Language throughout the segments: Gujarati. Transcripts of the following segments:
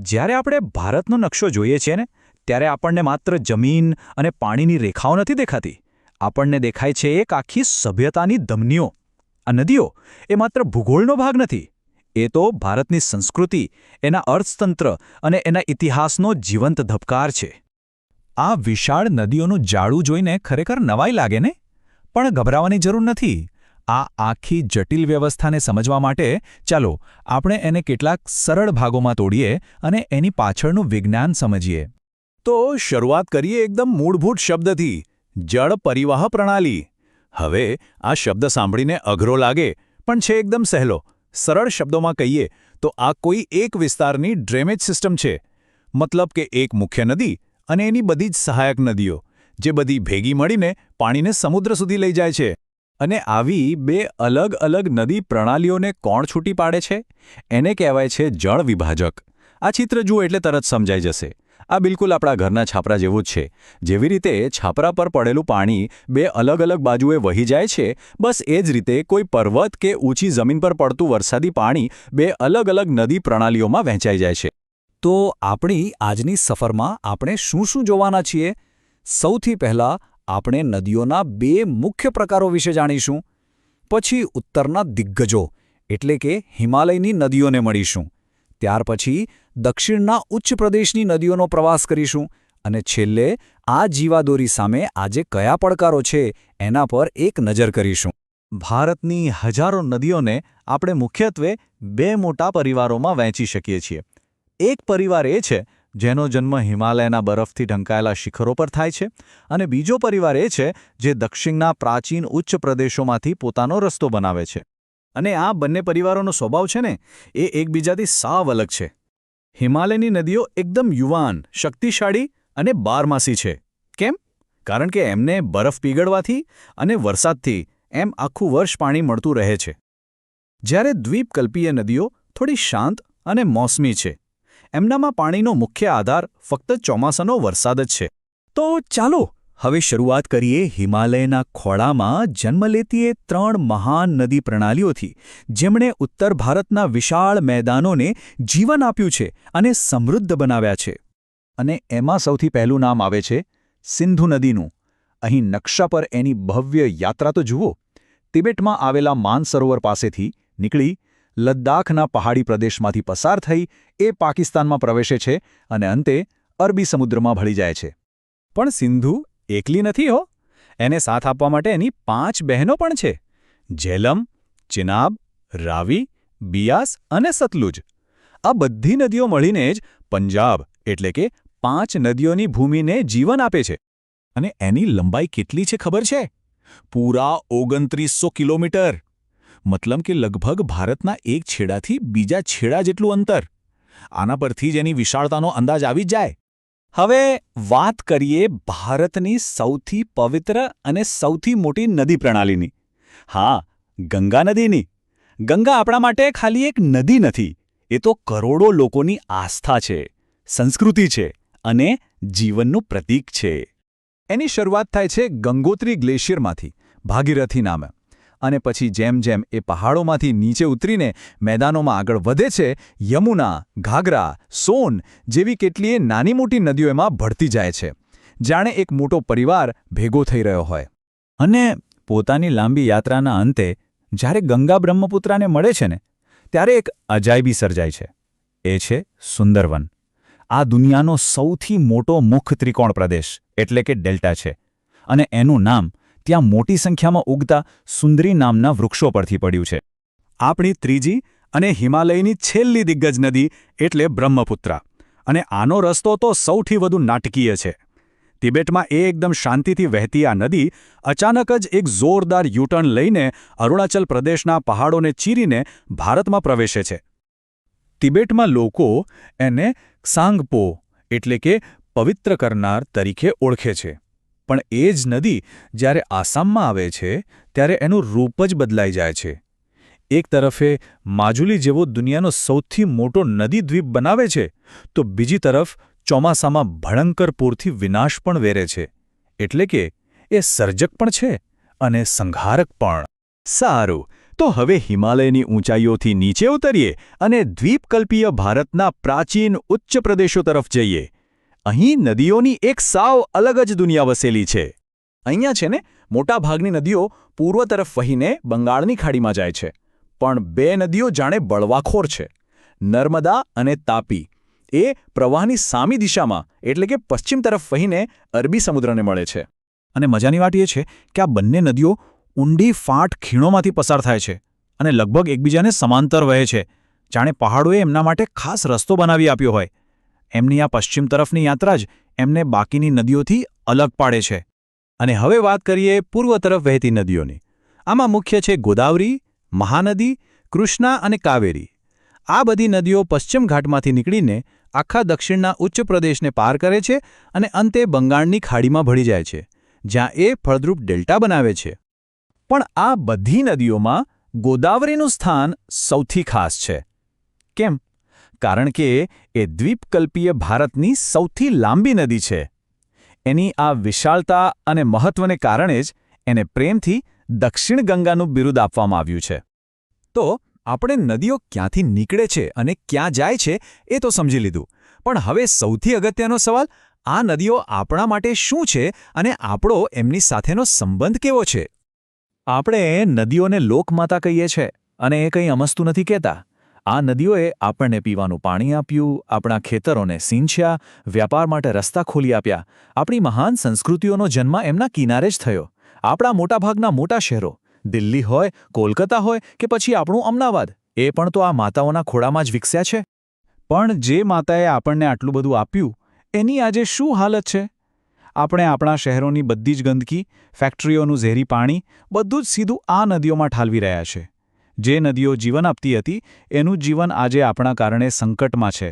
જ્યારે આપણે ભારતનો નકશો જોઈએ છીએ ને ત્યારે આપણને માત્ર જમીન અને પાણીની રેખાઓ નથી દેખાતી. આપણને દેખાય છે એક આખી સભ્યતાની ધમનીઓ. આ નદીઓ એ માત્ર ભૂગોળનો ભાગ નથી. એ તો ભારતની સંસ્કૃતિ, એના અર્થતંત્ર અને એના ઇતિહાસનો જીવંત ધબકાર છે. આ વિશાળ નદીઓનું જાળું જોઈને ખરેખર નવાઈ લાગે ને? પણ ગભરાવાની જરૂર નથી. આ આખી જટિલ વ્યવસ્થાને સમજવા માટે ચાલો આપણે એને કેટલાક સરળ ભાગોમાં તોડીએ અને એની પાછળનું વિજ્ઞાન સમજીએ. તો શરૂઆત કરીએ એકદમ મૂળભૂત શબ્દથી, જળ પરિવાહ પ્રણાલી. હવે આ શબ્દ સાંભળીને અઘરો લાગે, પણ છે એકદમ સહેલો. સરળ શબ્દોમાં કહીએ તો આ કોઈ એક વિસ્તારની ડ્રેનેજ સિસ્ટમ છે. મતલબ કે એક મુખ્ય નદી અને એની બધી જ સહાયક નદીઓ, જે બધી ભેગી મળીને પાણીને સમુદ્ર સુધી લઈ જાય છે. અને આવી બે અલગ અલગ નદી પ્રણાલીઓને કોણ છૂટી પાડે છે? એને કહેવાય છે જળ વિભાજક. આ ચિત્ર જુઓ એટલે તરત સમજાઈ જશે. આ બિલકુલ આપણા ઘરના છાપરા જેવું જ છે. જેવી રીતે છાપરા પર પડેલું પાણી બે અલગ અલગ બાજુએ વહી જાય છે, બસ એ જ રીતે કોઈ પર્વત કે ઊંચી જમીન પર પડતું વરસાદી પાણી બે અલગ અલગ નદી પ્રણાલીઓમાં વહેંચાઈ જાય છે. તો આપણી આજની સફરમાં આપણે શું શું જોવાના છીએ? સૌથી પહેલાં આપણે નદીઓના બે મુખ્ય પ્રકારો વિશે જાણીશું. પછી ઉત્તરના દિગ્ગજો એટલે કે હિમાલયની નદીઓને મળીશું. ત્યાર પછી દક્ષિણના ઉચ્ચ પ્રદેશની નદીઓનો પ્રવાસ કરીશું. અને છેલ્લે આ જીવાદોરી સામે આજે કયા પડકારો છે એના પર એક નજર કરીશું. ભારતની હજારો નદીઓને આપણે મુખ્યત્વે બે મોટા પરિવારોમાં વહેંચી શકીએ છીએ. એક પરિવાર એ છે જેનો જન્મ હિમાલયના બરફથી ઢંકાયેલા શિખરો પર થાય છે, અને બીજો પરિવાર એ છે જે દક્ષિણના પ્રાચીન ઉચ્ચ પ્રદેશોમાંથી પોતાનો રસ્તો બનાવે છે. અને આ બંને પરિવારોનો સ્વભાવ છે ને, એ એકબીજાથી સાવ અલગ છે. હિમાલયની નદીઓ એકદમ યુવાન, શક્તિશાળી અને બારમાસી છે. કેમ? કારણ કે એમને બરફ પીગળવાથી અને વરસાદથી એમ આખું વર્ષ પાણી મળતું રહે છે. જ્યારે દ્વીપકલ્પીય નદીઓ થોડી શાંત અને મોસમી છે. એમનામાં પાણીનો મુખ્ય આધાર ફક્ત ચોમાસાનો વરસાદ જ છે. તો ચાલો હવે શરૂઆત કરીએ હિમાલયના ખોળામાં જન્મ લેતી એ 3 મહાન નદી પ્રણાલીઓથી, જેમણે ઉત્તર ભારતના વિશાળ મેદાનોને જીવન આપ્યું છે અને સમૃદ્ધ બનાવ્યા છે. અને એમાં સૌથી પહેલું નામ આવે છે સિંધુ નદીનું. અહીં નકશા પર એની ભવ્ય યાત્રા તો જુઓ. તિબેટમાં આવેલા માનસરોવર પાસેથી નીકળી લદ્દાખના પહાડી પ્રદેશમાંથી પસાર થઈ એ પાકિસ્તાનમાં પ્રવેશે છે અને અંતે અરબી સમુદ્રમાં ભળી જાય છે. પણ સિંધુ એકલી નથી હો. એને સાથ આપવા માટે એની 5 બહેનો પણ છે: ઝેલમ, ચિનાબ, રાવી, બિયાસ અને સતલુજ. આ બધી નદીઓ મળીને જ પંજાબ એટલે કે 5 નદીઓની ભૂમિને જીવન આપે છે. અને એની લંબાઈ કેટલી છે ખબર છે? પૂરા 2900 કિલોમીટર. મતલબ કે લગભગ ભારતના એક છેડાથી બીજા છેડા જેટલું અંતર. આના પરથી જ એની વિશાળતાનો અંદાજ આવી જ જાય. હવે વાત કરીએ ભારતની સૌથી પવિત્ર અને સૌથી મોટી નદી પ્રણાલીની. હા, ગંગા નદીની. ગંગા આપણા માટે ખાલી એક નદી નથી. એ તો કરોડો લોકોની આસ્થા છે, સંસ્કૃતિ છે અને જીવનનું પ્રતીક છે. એની શરૂઆત થાય છે ગંગોત્રી ગ્લેશિયરમાંથી, ભાગીરથી નામે. અને પછી જેમ જેમ એ પહાડોમાંથી નીચે ઉતરીને મેદાનોમાં આગળ વધે છે, યમુના, ઘાઘરા, સોન જેવી કેટલીય નાની મોટી નદીઓ એમાં ભળતી જાય છે, જાણે એક મોટો પરિવાર ભેગો થઈ રહ્યો હોય. અને પોતાની લાંબી યાત્રાના અંતે જ્યારે ગંગા બ્રહ્મપુત્રાને મળે છે ને, ત્યારે એક અજાયબી સર્જાય છે. એ છે સુંદરવન. આ દુનિયાનો સૌથી મોટો મુખ ત્રિકોણ પ્રદેશ એટલે કે ડેલ્ટા છે. અને એનું નામ ત્યાં મોટી સંખ્યામાં ઉગતા સુંદરી નામના વૃક્ષો પરથી પડ્યું છે. આપણી ત્રીજી અને હિમાલયની છેલ્લી દિગ્ગજ નદી એટલે બ્રહ્મપુત્રા. અને આનો રસ્તો તો સૌથી વધુ નાટકીય છે. તિબેટમાં એકદમ શાંતિથી વહેતી આ નદી અચાનક જ એક જોરદાર યુટર્ન લઈને અરુણાચલ પ્રદેશના પહાડોને ચીરીને ભારતમાં પ્રવેશે છે. તિબેટમાં લોકો એને ક્સાંગપો એટલે કે પવિત્ર કરનાર તરીકે ઓળખે છે. પણ એ જ નદી જ્યારે આસામમાં આવે છે ત્યારે એનું રૂપ જ બદલાઈ જાય છે. એક તરફે માજુલી જેવો દુનિયાનો સૌથી મોટો નદી દ્વીપ બનાવે છે, તો બીજી તરફ ચોમાસામાં ભયંકર પૂરથી વિનાશ પણ વેરે છે. એટલે કે એ સર્જક પણ છે અને સંહારક પણ. સારું, તો હવે હિમાલયની ઊંચાઈઓથી નીચે ઉતરીએ અને દ્વીપકલ્પીય ભારતના પ્રાચીન ઉચ્ચ પ્રદેશો તરફ જઈએ. અહીં નદીઓની એક સાવ અલગ જ દુનિયા વસેલી છે. અહીંયા છે ને મોટાભાગની નદીઓ પૂર્વ તરફ વહીને બંગાળની ખાડીમાં જાય છે. પણ બે નદીઓ જાણે બળવાખોર છે. નર્મદા અને તાપી એ પ્રવાહની સામી દિશામાં એટલે કે પશ્ચિમ તરફ વહીને અરબી સમુદ્રને મળે છે. અને મજાની વાત એ છે કે આ બંને નદીઓ ઊંડી ફાટ ખીણોમાંથી પસાર થાય છે અને લગભગ એકબીજાને સમાંતર વહે છે, જાણે પહાડોએ એમના માટે ખાસ રસ્તો બનાવી આપ્યો હોય. એમની આ પશ્ચિમ તરફની યાત્રા જ એમને બાકીની નદીઓથી અલગ પાડે છે. અને હવે વાત કરીએ પૂર્વ તરફ વહેતી નદીઓની. આમાં મુખ્ય છે ગોદાવરી, મહાનદી, કૃષ્ણા અને કાવેરી. આ બધી નદીઓ પશ્ચિમ ઘાટમાંથી નીકળીને આખા દક્ષિણના ઉચ્ચ પ્રદેશને પાર કરે છે અને અંતે બંગાળની ખાડીમાં ભળી જાય છે, જ્યાં એ ફળદ્રુપ ડેલ્ટા બનાવે છે. પણ આ બધી નદીઓમાં ગોદાવરીનું સ્થાન સૌથી ખાસ છે. કેમ? કારણ કે એ દ્વીપકલ્પીય ભારતની સૌથી લાંબી નદી છે. એની આ વિશાળતા અને મહત્વને કારણે જ એને પ્રેમથી દક્ષિણ ગંગાનું બિરુદ આપવામાં આવ્યું છે. તો આપણે નદીઓ ક્યાંથી નીકળે છે અને ક્યાં જાય છે એ તો સમજી લીધું. પણ હવે સૌથી અગત્યનો સવાલ, આ નદીઓ આપણા માટે શું છે અને આપણો એમની સાથેનો સંબંધ કેવો છે? આપણે નદીઓને લોકમાતા કહીએ છીએ અને એ કંઈ અમસ્તું નથી કહેતા. આ નદીઓએ આપણને પીવાનું પાણી આપ્યું, આપણા ખેતરોને સિંચ્યા, વ્યાપાર માટે રસ્તા ખોલી આપ્યા. આપણી મહાન સંસ્કૃતિઓનો જન્મ એમના કિનારે જ થયો. આપણા મોટાભાગના મોટા શહેરો, દિલ્હી હોય, કોલકાતા હોય કે પછી આપણું અમદાવાદ, એ પણ તો આ માતાઓના ખોળામાં જ વિકસ્યા છે. પણ જે માતાએ આપણને આટલું બધું આપ્યું, એની આજે શું હાલત છે? આપણે આપણા શહેરોની બધી જ ગંદકી, ફેક્ટરીઓનું ઝેરી પાણી, બધું જ સીધું આ નદીઓમાં ઠાલવી રહ્યા છે. જે નદીઓ જીવન આપતી હતી, એનું જીવન આજે આપણા કારણે સંકટમાં છે.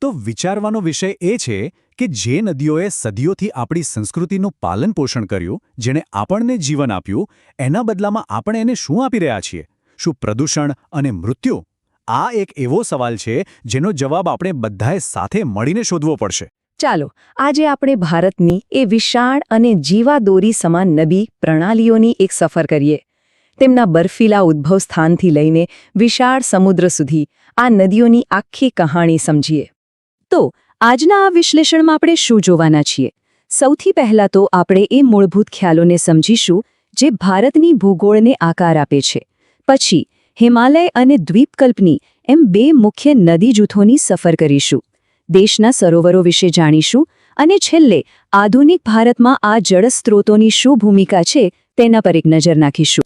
તો વિચારવાનો વિષય એ છે કે જે નદીઓએ સદીઓથી આપણી સંસ્કૃતિનું પાલન પોષણ કર્યું, જેણે આપણને જીવન આપ્યું, એના બદલામાં આપણે એને શું આપી રહ્યા છીએ? શું પ્રદૂષણ અને મૃત્યુ? આ એક એવો સવાલ છે જેનો જવાબ આપણે બધાએ સાથે મળીને શોધવો પડશે. ચાલો આજે આપણે ભારતની એ વિશાળ અને જીવાદોરી સમાન નદી પ્રણાલીઓની એક સફર કરીએ. તેમના બર્ફીલા ઉદ્ભવ સ્થાનથી લઈને વિશાળ સમુદ્ર સુધી આ નદીઓની આખી કહાણી સમજીએ. તો આજના આ વિશ્લેષણમાં આપણે શું જોવાના છીએ? સૌથી પહેલાં તો આપણે એ મૂળભૂત ખ્યાલોને સમજીશું જે ભારતની ભૂગોળને આકાર આપે છે. પછી હિમાલય અને દ્વીપકલ્પની એમ બે મુખ્ય નદી જૂથોની સફર કરીશું. દેશના સરોવરો વિશે જાણીશું અને છેલ્લે આધુનિક ભારતમાં આ જળસ્ત્રોતોની શું ભૂમિકા છે તેના પર એક નજર નાખીશું.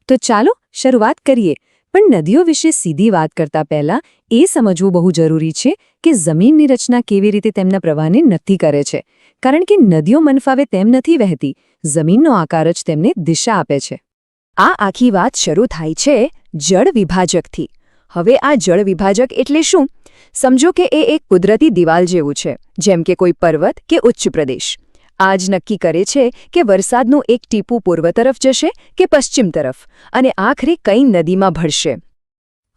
તો ચાલો શરૂઆત કરીએ. પણ નદીઓ વિશે સીધી વાત કરતા પહેલા એ સમજવું બહુ જરૂરી છે કે જમીનની રચના કેવી રીતે તેમના પ્રવાહને નક્કી કરે છે. કારણ કે નદીઓ મનફાવે તેમ નથી વહેતી, જમીનનો આકાર જ તેમને દિશા આપે છે. આ આખી વાત શરૂ થાય છે જળ વિભાજકથી. હવે આ જળ વિભાજક એટલે શું? સમજો કે એ એક કુદરતી દિવાલ જેવું છે, જેમ કે કોઈ પર્વત કે ઉચ્ચ પ્રદેશ. આ જ નક્કી કરે છે કે વરસાદનું એક ટીપું પૂર્વ તરફ જશે કે પશ્ચિમ તરફ, અને આખરે કઈ નદીમાં ભળશે.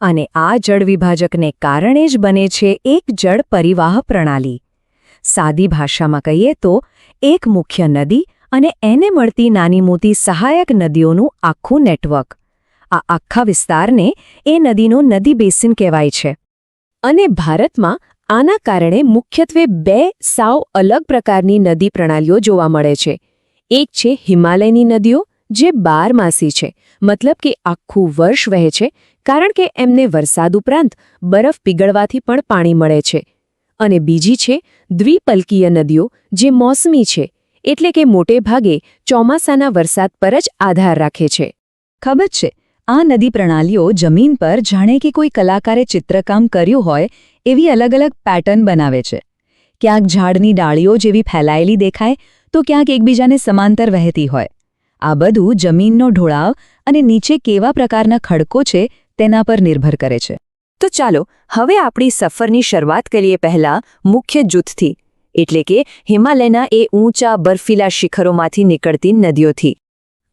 અને આ જળ વિભાજકને કારણે જ બને છે એક જળ પરિવાહ પ્રણાલી. સાદી ભાષામાં કહીએ તો એક મુખ્ય નદી અને એને મળતી નાની મોટી સહાયક નદીઓનું આખું નેટવર્ક. આ આખા વિસ્તારને એ નદીનો નદી બેસિન કહેવાય છે. અને ભારતમાં આના કારણે મુખ્યત્વે બે સાવ અલગ પ્રકારની નદી પ્રણાલીઓ જોવા મળે છે. એક છે હિમાલયની નદીઓ, જે 12 માસી છે, મતલબ કે આખું વર્ષ વહે છે, કારણ કે એમને વરસાદ ઉપરાંત બરફ પીગળવાથી પણ પાણી મળે છે. અને બીજી છે દ્વિપલ્કીય નદીઓ, જે મોસમી છે, એટલે કે મોટે ભાગે ચોમાસાના વરસાદ પર જ આધાર રાખે છે. ખબર છે, આ નદી પ્રણાલીઓ જમીન પર જાણે કે કોઈ કલાકારે ચિત્રકામ કર્યું હોય એવી અલગ અલગ પેટર્ન બનાવે છે. ક્યાંક ઝાડની ડાળીઓ જેવી ફેલાયેલી દેખાય તો ક્યાંક એકબીજાને સમાંતર વહેતી હોય. આ બધું જમીનનો ઢોળાવ અને નીચે કેવા પ્રકારના ખડકો છે તેના પર નિર્ભર કરે છે. તો ચાલો હવે આપણી સફરની શરૂઆત કરીએ પહેલા મુખ્ય જૂથથી, એટલે કે હિમાલયના એ ઊંચા બર્ફીલા શિખરોમાંથી નીકળતી નદીઓથી.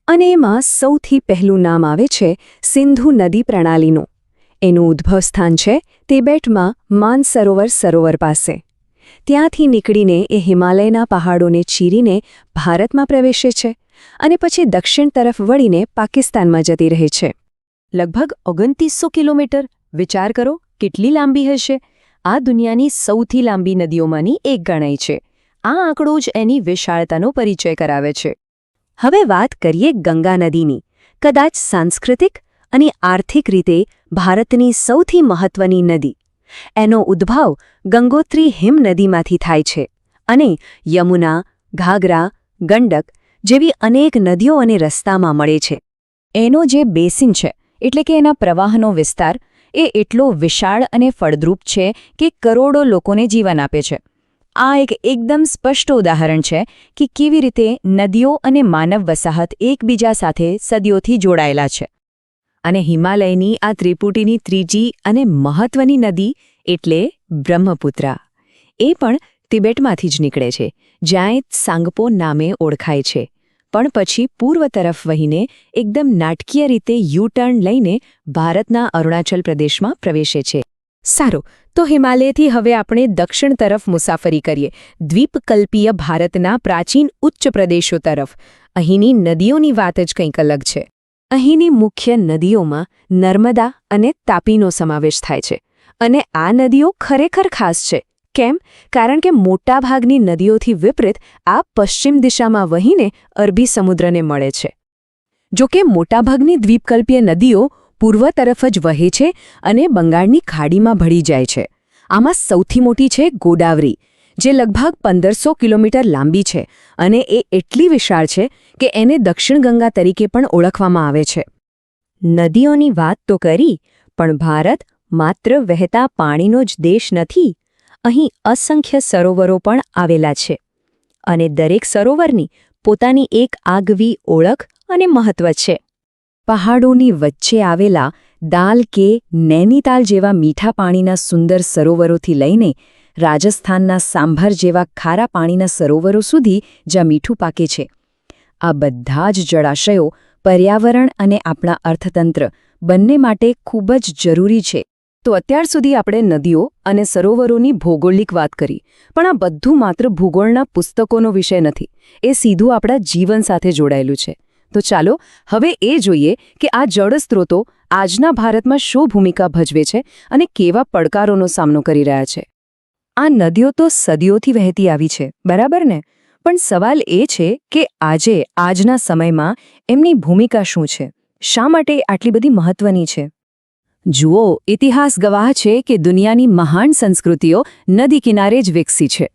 અને એમાં સૌથી પહેલું નામ આવે છે સિંધુ નદી પ્રણાલીનું. એનું ઉદ્ભવ સ્થાન છે તિબેટમાં માનસરોવર સરોવર પાસે. ત્યાંથી નીકળીને એ હિમાલયના પહાડોને ચીરીને ભારતમાં પ્રવેશે છે અને પછી દક્ષિણ તરફ વળીને પાકિસ્તાનમાં જતી રહે છે. લગભગ 2900 કિલોમીટર. વિચાર કરો કેટલી લાંબી હશે. આ દુનિયાની સૌથી લાંબી નદીઓમાંની એક ગણાય છે. આ આંકડો જ એની વિશાળતાનો પરિચય કરાવે છે. હવે વાત કરીએ ગંગા નદીની. કદાચ સાંસ્કૃતિક અને આર્થિક રીતે ભારતની સૌથી મહત્વની નદી. એનો ઉદ્ભવ ગંગોત્રી હિમનદીમાંથી થાય છે અને યમુના, ઘાઘરા, ગંડક જેવી અનેક નદીઓ અને રસ્તામાં મળે છે. એનો જે બેસિન છે એટલે કે એના પ્રવાહનો વિસ્તાર એ એટલો વિશાળ અને ફળદ્રુપ છે કે કરોડો લોકોને જીવન આપે છે. આ એકદમ સ્પષ્ટ ઉદાહરણ છે કે કેવી રીતે નદીઓ અને માનવ વસાહત એકબીજા સાથે સદીઓથી જોડાયેલા છે. અને હિમાલયની આ ત્રિપુટીની ત્રીજી અને મહત્વની નદી એટલે બ્રહ્મપુત્રા. એ પણ તિબેટમાંથી જ નીકળે છે, જ્યાં સાંગપો નામે ઓળખાય છે, પણ પછી પૂર્વ તરફ વહીને એકદમ નાટકીય રીતે યુ-ટર્ન લઈને ભારતના અરુણાચલ પ્રદેશમાં પ્રવેશે છે. સારું, તો હિમાલયથી હવે આપણે દક્ષિણ તરફ મુસાફરી કરીએ, દ્વીપકલ્પીય ભારતના પ્રાચીન ઉચ્ચ પ્રદેશો તરફ. અહીંની નદીઓની વાત જ કંઈક અલગ છે. અહીંની મુખ્ય નદીઓમાં નર્મદા અને તાપીનો સમાવેશ થાય છે. અને આ નદીઓ ખરેખર ખાસ છે. કેમ? કારણ કે મોટાભાગની નદીઓથી વિપરીત આ પશ્ચિમ દિશામાં વહીને અરબી સમુદ્રને મળે છે. જો કે મોટાભાગની દ્વીપકલ્પીય નદીઓ પૂર્વ તરફ જ વહે છે અને બંગાળની ખાડીમાં ભળી જાય છે. આમાં સૌથી મોટી છે ગોદાવરી, જે લગભગ 1500 કિલોમીટર લાંબી છે અને એ એટલી વિશાળ છે કે એને દક્ષિણ ગંગા તરીકે પણ ઓળખવામાં આવે છે. નદીઓની વાત તો કરી, પણ ભારત માત્ર વહેતા પાણીનો જ દેશ નથી. અહીં અસંખ્ય સરોવરો પણ આવેલા છે અને દરેક સરોવરની પોતાની એક આગવી ઓળખ અને મહત્વ છે. પહાડોની વચ્ચે આવેલા દાલ કે નૈનીતાલ જેવા મીઠા પાણીના સુંદર સરોવરોથી લઈને રાજસ્થાનના સાંભર જેવા ખારા પાણીના સરોવરો સુધી જ્યાં મીઠું પાકે છે. આ બધા જ જળાશયો પર્યાવરણ અને આપણા અર્થતંત્ર બંને માટે ખૂબ જ જરૂરી છે. તો અત્યાર સુધી આપણે નદીઓ અને સરોવરોની ભૌગોલિક વાત કરી, પણ આ બધું માત્ર ભૂગોળના પુસ્તકોનો વિષય નથી. એ સીધું આપણા જીવન સાથે જોડાયેલું છે. તો ચાલો હવે એ જોઈએ કે આ જળસ્ત્રોતો આજના ભારતમાં શું ભૂમિકા ભજવે છે અને કેવા પડકારોનો સામનો કરી રહ્યા છે. આ નદીઓ તો સદીઓથી વહેતી આવી છે, બરાબર ને? પણ સવાલ એ છે કે આજના સમયમાં એમની ભૂમિકા શું છે? શા માટે આટલી બધી મહત્વની છે? જુઓ, ઇતિહાસ ગવાહ છે કે દુનિયાની મહાન સંસ્કૃતિઓ નદી કિનારે જ વિકસી છે.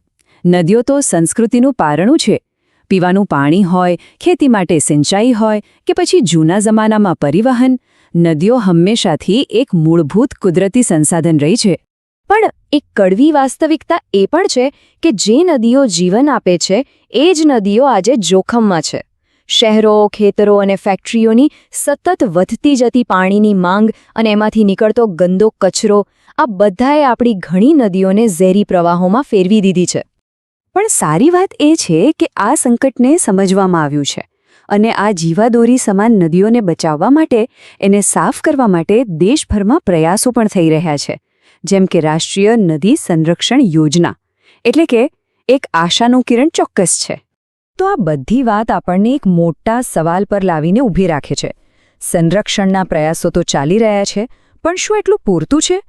નદીઓ તો સંસ્કૃતિનું પારણું છે. પીવાનું પાણી હોય, ખેતી માટે સિંચાઈ હોય કે પછી જૂના જમાનામાં પરિવહન, નદીઓ હંમેશાથી એક મૂળભૂત કુદરતી સંસાધન રહી છે. પણ એક કડવી વાસ્તવિકતા એ પણ છે કે જે નદીઓ જીવન આપે છે એ જ નદીઓ આજે જોખમમાં છે. શહેરો, ખેતરો અને ફેક્ટરીઓની સતત વધતી જતી પાણીની માંગ અને એમાંથી નીકળતો ગંદો કચરો, આ બધાએ આપણી ઘણી નદીઓને ઝેરી પ્રવાહોમાં ફેરવી દીધી છે. પણ સારી વાત એ છે કે આ સંકટને સમજવામાં આવ્યું છે અને આ જીવાદોરી સમાન નદીઓને બચાવવા માટે, એને સાફ કરવા માટે દેશભરમાં પ્રયાસો પણ થઈ રહ્યા છે. જેમ કે રાષ્ટ્રીય નદી સંરક્ષણ યોજના, એટલે કે એક આશાનું કિરણ ચોક્કસ છે. તો આ બધી વાત આપણને એક મોટા સવાલ પર લાવીને ઊભી રાખે છે. સંરક્ષણના પ્રયાસો તો ચાલી રહ્યા છે, પણ શું એટલું પૂરતું છે?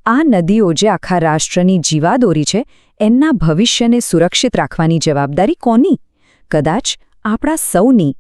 આ નદીઓ જે આખા રાષ્ટ્રની જીવાદોરી છે, એમના ભવિષ્યને સુરક્ષિત રાખવાની જવાબદારી કોની? કદાચ આપણા સૌની.